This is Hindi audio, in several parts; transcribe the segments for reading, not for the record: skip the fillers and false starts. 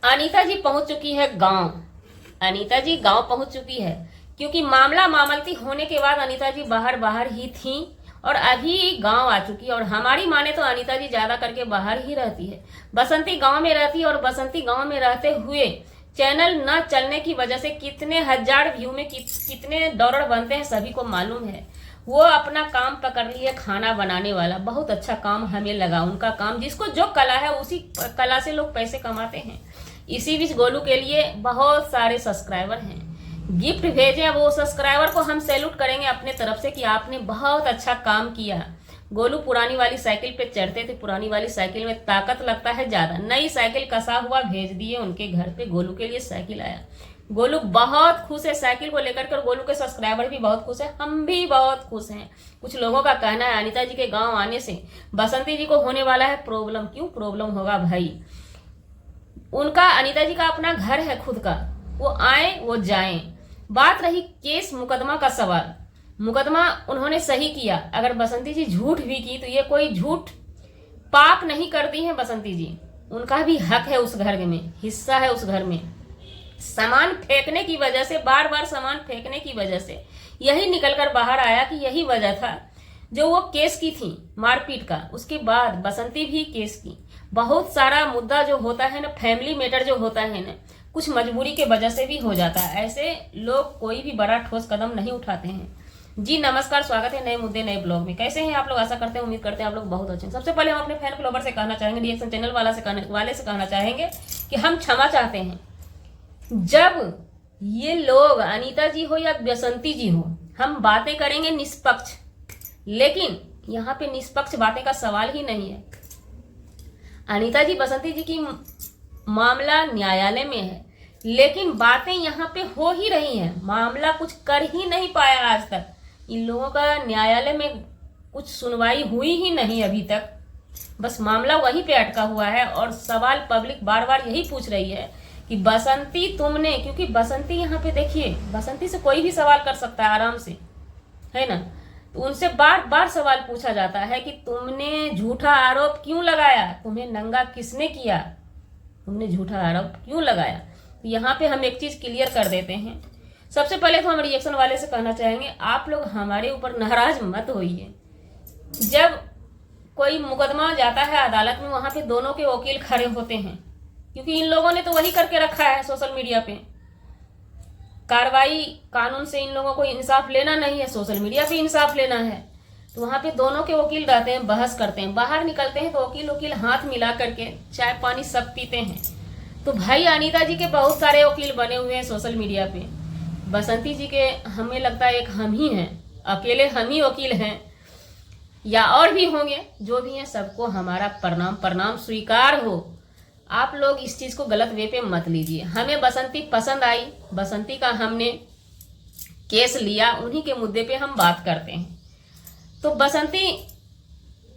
अनीता जी पहुंच चुकी है गांव। अनीता जी गांव पहुंच चुकी है क्योंकि मामला मामलती होने के बाद अनीता जी बाहर बाहर ही थी और अभी गांव आ चुकी है। और हमारी माने तो अनीता जी ज्यादा करके बाहर ही रहती है, बसंती गांव में रहती है। और बसंती गांव में रहते हुए चैनल न चलने की वजह से कितने हजार व्यू में कितने डॉलर बनते हैं सभी को मालूम है। वो अपना काम पकड़ लिए, खाना बनाने वाला। बहुत अच्छा काम हमें लगा उनका काम। जिसको जो कला है उसी कला से लोग पैसे कमाते हैं। इसी बीच गोलू के लिए बहुत सारे सब्सक्राइबर हैं, गिफ्ट भेजे। वो सब्सक्राइबर को हम सैल्यूट करेंगे अपने तरफ से कि आपने बहुत अच्छा काम किया। गोलू पुरानी वाली साइकिल पे चढ़ते थे, पुरानी वाली साइकिल में ताकत लगता है ज्यादा। नई साइकिल कसा हुआ भेज दिए उनके घर पे, गोलू के लिए साइकिल आया। गोलू बहुत खुश है साइकिल को लेकर कर। गोलू के सब्सक्राइबर भी बहुत खुश है, हम भी बहुत खुश हैं। कुछ लोगों का कहना है अनीता जी के गांव आने से बसंती जी को होने वाला है प्रॉब्लम। क्यों प्रॉब्लम होगा भाई? उनका, अनीता जी का अपना घर है खुद का, वो आए वो जाएं। बात रही केस मुकदमा का सवाल, मुकदमा उन्होंने सही किया। अगर बसंती जी झूठ भी की तो ये कोई झूठ पाप नहीं करती हैं बसंती जी। उनका भी हक है, उस घर में हिस्सा है। उस घर में सामान फेंकने की वजह से, बार बार सामान फेंकने की वजह से यही निकलकर बाहर आया कि यही वजह था जो वो केस की थी मारपीट का। उसके बाद बसंती भी केस की। बहुत सारा मुद्दा जो होता है ना, फैमिली मैटर जो होता है ना, कुछ मजबूरी के वजह से भी हो जाता है। ऐसे लोग कोई भी बड़ा ठोस कदम नहीं उठाते हैं। जी नमस्कार, स्वागत है नए मुद्दे नए ब्लॉग में। कैसे हैं आप लोग? आशा करते हैं, उम्मीद करते हैं आप लोग बहुत अच्छे हैं। सबसे पहले हम अपने फैन फॉलोवर से कहना चाहेंगे, रिएक्शन चैनल वाले से कहना चाहेंगे कि हम क्षमा चाहते हैं। जब ये लोग, अनीता जी हो या बसंती जी हो, हम बातें करेंगे निष्पक्ष, लेकिन यहाँ पे निष्पक्ष बातें का सवाल ही नहीं है। अनीता जी बसंती जी की मामला न्यायालय में है, लेकिन बातें यहाँ पे हो ही रही हैं। मामला कुछ कर ही नहीं पाया आज तक। इन लोगों का न्यायालय में कुछ सुनवाई हुई ही नहीं अभी तक। बस मामला वहीं पे अटका हुआ है और सवाल पब्लिक बार बार यही पूछ रही है कि बसंती तुमने, क्योंकि बसंती यहाँ पे देखिए, बसंती से कोई भी सवाल कर सकता है आराम से, है ना। तो उनसे बार बार सवाल पूछा जाता है कि तुमने झूठा आरोप क्यों लगाया, तुम्हें नंगा किसने किया, तुमने झूठा आरोप क्यों लगाया। तो यहाँ पे हम एक चीज क्लियर कर देते हैं। सबसे पहले तो हम रिएक्शन वाले से कहना चाहेंगे, आप लोग हमारे ऊपर नाराज मत होइए। जब कोई मुकदमा जाता है अदालत में, वहां पे दोनों के वकील खड़े होते हैं, क्योंकि इन लोगों ने तो वही करके रखा है सोशल मीडिया पे। कार्रवाई कानून से इन लोगों को इंसाफ लेना नहीं है, सोशल मीडिया पे इंसाफ लेना है। तो वहां पे दोनों के वकील रहते हैं, बहस करते हैं। बाहर निकलते हैं तो वकील हाथ मिला करके चाय पानी सब पीते हैं। तो भाई अनीता जी के बहुत सारे वकील बने हुए हैं सोशल मीडिया पे। बसंती जी के हमें लगता है एक हम ही हैं, अकेले हम ही वकील हैं, या और भी होंगे। जो भी हैं सबको हमारा प्रणाम, प्रणाम स्वीकार हो। आप लोग इस चीज को गलत वे पे मत लीजिए। हमें बसंती पसंद आई, बसंती का हमने केस लिया, उन्हीं के मुद्दे पे हम बात करते हैं। तो बसंती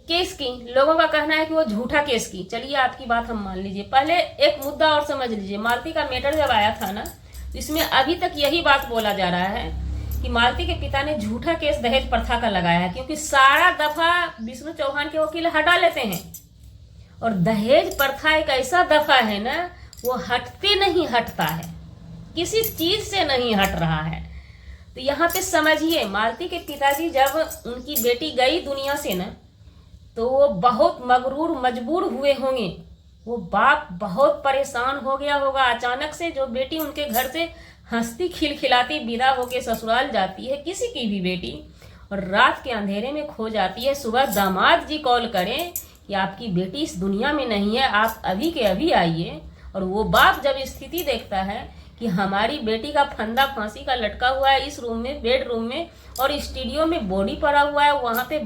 केस की लोगों का कहना है कि वो झूठा केस की। चलिए आपकी बात हम मान लीजिए। पहले एक मुद्दा और समझ लीजिए। मालती का मैटर जब आया था ना, इसमें अभी तक यही बात बोला जा रहा है कि मालती के पिता ने झूठा केस दहेज प्रथा का लगाया है, क्योंकि सारा दफा विष्णु चौहान के वकील हटा लेते हैं। और दहेज प्रथा एक ऐसा दफा है ना, वो हटते नहीं हटता है, किसी चीज से नहीं हट रहा है। तो यहाँ पे समझिए, मालती के पिताजी जब उनकी बेटी गई दुनिया से ना, तो वो बहुत मगरूर मजबूर हुए होंगे। वो बाप बहुत परेशान हो गया होगा। अचानक से जो बेटी उनके घर से हंसती खिलखिलाती विदा होके ससुराल जाती है, किसी की भी बेटी, और रात के अंधेरे में खो जाती है। सुबह दामाद जी कॉल करें कि आपकी बेटी इस दुनिया में नहीं है, आप अभी के अभी आइए। और वो बाप जब स्थिति देखता है कि हमारी बेटी का फंदा फांसी का लटका हुआ है इस रूम में, बेडरूम में, और स्टूडियो में बॉडी पड़ा हुआ है, वहां पे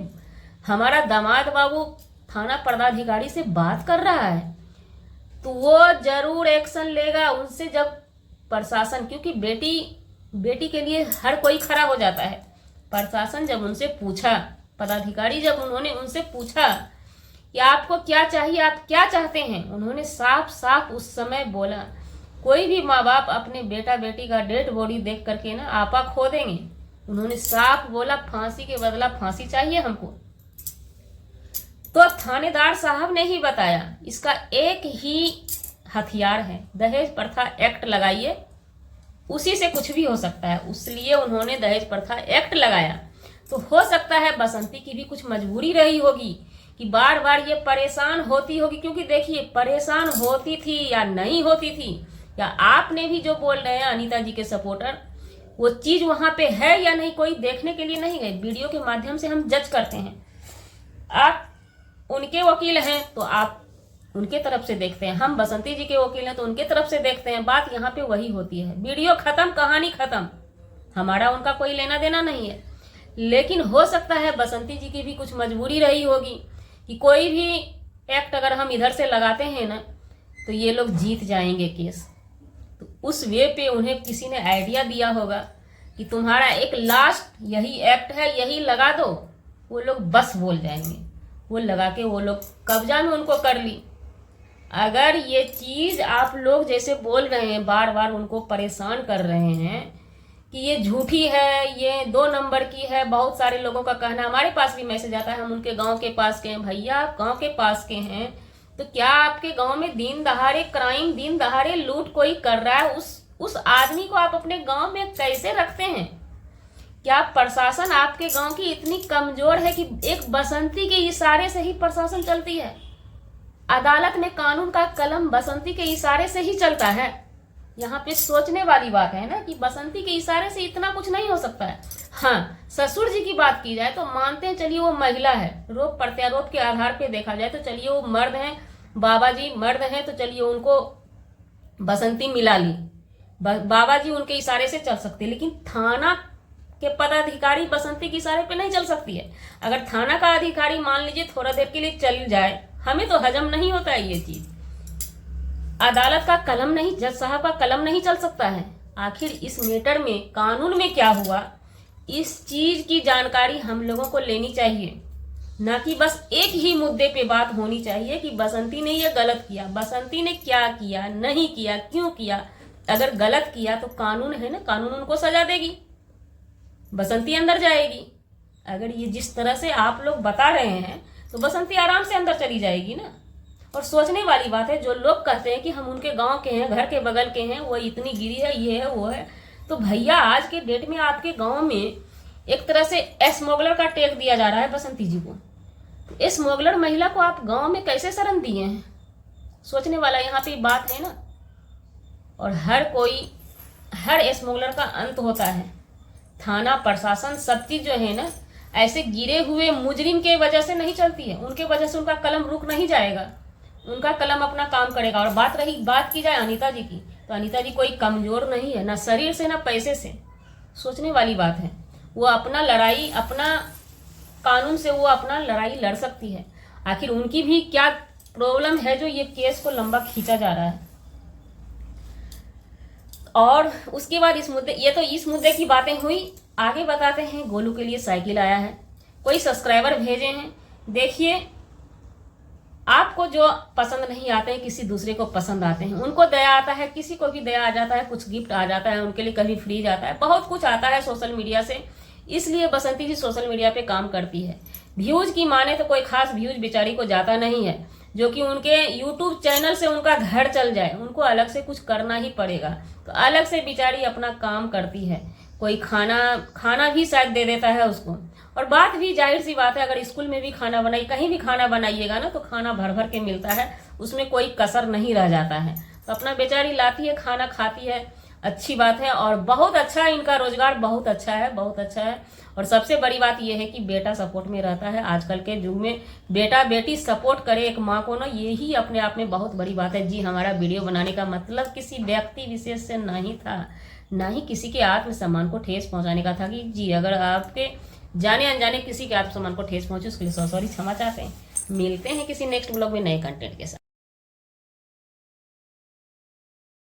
हमारा दामाद बाबू थाना पदाधिकारी से बात कर रहा है, तो वो जरूर एक्शन लेगा उनसे। जब प्रशासन, क्योंकि बेटी के लिए हर कोई खड़ा हो जाता है। प्रशासन जब उनसे पूछा, पदाधिकारी जब उन्होंने उनसे पूछा कि आपको क्या चाहिए, आप क्या चाहते हैं, उन्होंने साफ साफ उस समय बोला, कोई भी माँ बाप अपने बेटा बेटी का डेड बॉडी देख करके ना आपा खो देंगे। उन्होंने साफ बोला, फांसी के बदला फांसी चाहिए हमको। तो थानेदार साहब ने ही बताया, इसका एक ही हथियार है। दहेज प्रथा एक्ट लगाइए, उसी से कुछ भी हो सकता है। इसलिए उन्होंने दहेज प्रथा एक्ट लगाया। तो हो सकता है बसंती की भी कुछ मजबूरी रही होगी कि बार बार ये परेशान होती होगी, क्योंकि देखिए परेशान होती थी या नहीं होती थी, या आपने भी जो बोल रहे हैं अनीता जी के सपोर्टर, वो चीज वहां पे है या नहीं, कोई देखने के लिए नहीं गए। वीडियो के माध्यम से हम जज करते हैं। आप उनके वकील हैं तो आप उनके तरफ से देखते हैं, हम बसंती जी के वकील हैं तो उनके तरफ से देखते हैं। बात यहाँ पे वही होती है। वीडियो खत्म, कहानी खत्म, हमारा उनका कोई लेना देना नहीं है। लेकिन हो सकता है बसंती जी की भी कुछ मजबूरी रही होगी कि कोई भी एक्ट अगर हम इधर से लगाते हैं ना तो ये लोग जीत जाएंगे केस। तो उस वे पे उन्हें किसी ने आइडिया दिया होगा कि तुम्हारा एक लास्ट यही एक्ट है, यही लगा दो। वो लोग बस बोल जाएंगे, वो लगा के वो लोग कब्जा में उनको कर ली। अगर ये चीज आप लोग जैसे बोल रहे हैं, बार बार उनको परेशान कर रहे हैं कि ये झूठी है, ये 2 नंबर की है, बहुत सारे लोगों का कहना, हमारे पास भी मैसेज आता है, हम उनके गांव के पास के हैं। भैया आप गांव के पास के हैं तो क्या आपके गांव में दिन दहाड़े क्राइम, दिन दहाड़े लूट कोई कर रहा है, उस आदमी को आप अपने गांव में कैसे रखते हैं? क्या प्रशासन आपके गांव की इतनी कमजोर है कि एक बसंती के इशारे से ही प्रशासन चलती है? अदालत में कानून का कलम बसंती के इशारे से ही चलता है। यहाँ पे सोचने वाली बात है ना कि बसंती के इशारे से इतना कुछ नहीं हो सकता है। हाँ, ससुर जी की बात की जाए तो मानते हैं, चलिए वो महिला है, रोप प्रत्यारोप के आधार पे देखा जाए तो चलिए वो मर्द हैं, बाबा जी मर्द हैं, तो चलिए उनको बसंती मिला ली, बाबा जी उनके इशारे से चल सकते। लेकिन थाना के पदाधिकारी बसंती के इशारे पे नहीं चल सकती है। अगर थाना का अधिकारी मान लीजिए थोड़ा देर के लिए चल जाए, हमें तो हजम नहीं होता है ये चीज। अदालत का कलम नहीं, जज साहब का कलम नहीं चल सकता है। आखिर इस मैटर में कानून में क्या हुआ, इस चीज की जानकारी हम लोगों को लेनी चाहिए, ना कि बस एक ही मुद्दे पे बात होनी चाहिए कि बसंती ने ये गलत किया, बसंती ने क्या किया, नहीं किया, क्यों किया। अगर गलत किया तो कानून है ना, कानून उनको सजा देगी, बसंती अंदर जाएगी। अगर ये जिस तरह से आप लोग बता रहे हैं तो बसंती आराम से अंदर चली जाएगी ना। और सोचने वाली बात है, जो लोग कहते हैं कि हम उनके गांव के हैं, घर के बगल के हैं, वो इतनी गिरी है, ये है, वो है, तो भैया आज के डेट में आपके गांव में एक तरह से स्मगलर का टैग दिया जा रहा है बसंती जी को। तो स्मगलर महिला को आप गांव में कैसे शरण दिए हैं? सोचने वाला यहाँ पे बात है ना। और हर स्मगलर का अंत होता है। थाना प्रशासन सब चीज जो है ना, ऐसे गिरे हुए मुजरिम के वजह से नहीं चलती है। उनके वजह से उनका कलम रुक नहीं जाएगा, उनका कलम अपना काम करेगा। और बात की जाए अनीता जी की, तो अनीता जी कोई कमजोर नहीं है, ना शरीर से ना पैसे से। सोचने वाली बात है, वो अपना लड़ाई, अपना कानून से वो अपना लड़ाई लड़ सकती है। आखिर उनकी भी क्या प्रॉब्लम है जो ये केस को लंबा खींचा जा रहा है। और उसके बाद इस मुद्दे की बातें हुई। आगे बताते हैं, गोलू के लिए साइकिल आया है, कोई सब्सक्राइबर भेजे हैं। देखिए, आपको जो पसंद नहीं आते हैं किसी दूसरे को पसंद आते हैं। उनको दया आता है, किसी को भी दया आ जाता है, कुछ गिफ्ट आ जाता है उनके लिए, कभी फ्रीज आता है, बहुत कुछ आता है सोशल मीडिया से। इसलिए बसंती जी सोशल मीडिया पे काम करती है। व्यूज की माने तो कोई खास व्यूज बेचारी को जाता नहीं है, जो कि उनके यूट्यूब चैनल से उनका घर चल जाए, उनको अलग से कुछ करना ही पड़ेगा। तो अलग से बेचारी अपना काम करती है। कोई खाना भी शायद दे देता है उसको। और बात भी जाहिर सी बात है, अगर स्कूल में भी खाना बनाई, कहीं भी खाना बनाइएगा ना, तो खाना भर भर के मिलता है, उसमें कोई कसर नहीं रह जाता है। तो अपना बेचारी लाती है, खाना खाती है, अच्छी बात है। और बहुत अच्छा इनका रोजगार, बहुत अच्छा है, बहुत अच्छा है। और सबसे बड़ी बात यह है कि बेटा सपोर्ट में रहता है। आजकल के युग में बेटा बेटी सपोर्ट करे एक माँ को ना, यही अपने आप में बहुत बड़ी बात है। जी, हमारा वीडियो बनाने का मतलब किसी व्यक्ति विशेष से नहीं था, ना ही किसी के आत्मसम्मान को ठेस पहुंचाने का था। कि जी, अगर आपके जाने अनजाने किसी के आत्मसम्मान को ठेस पहुंचे उसके लिए सॉरी, क्षमा चाहते हैं। मिलते हैं किसी नेक्स्ट ब्लॉग में नए कंटेंट के साथ।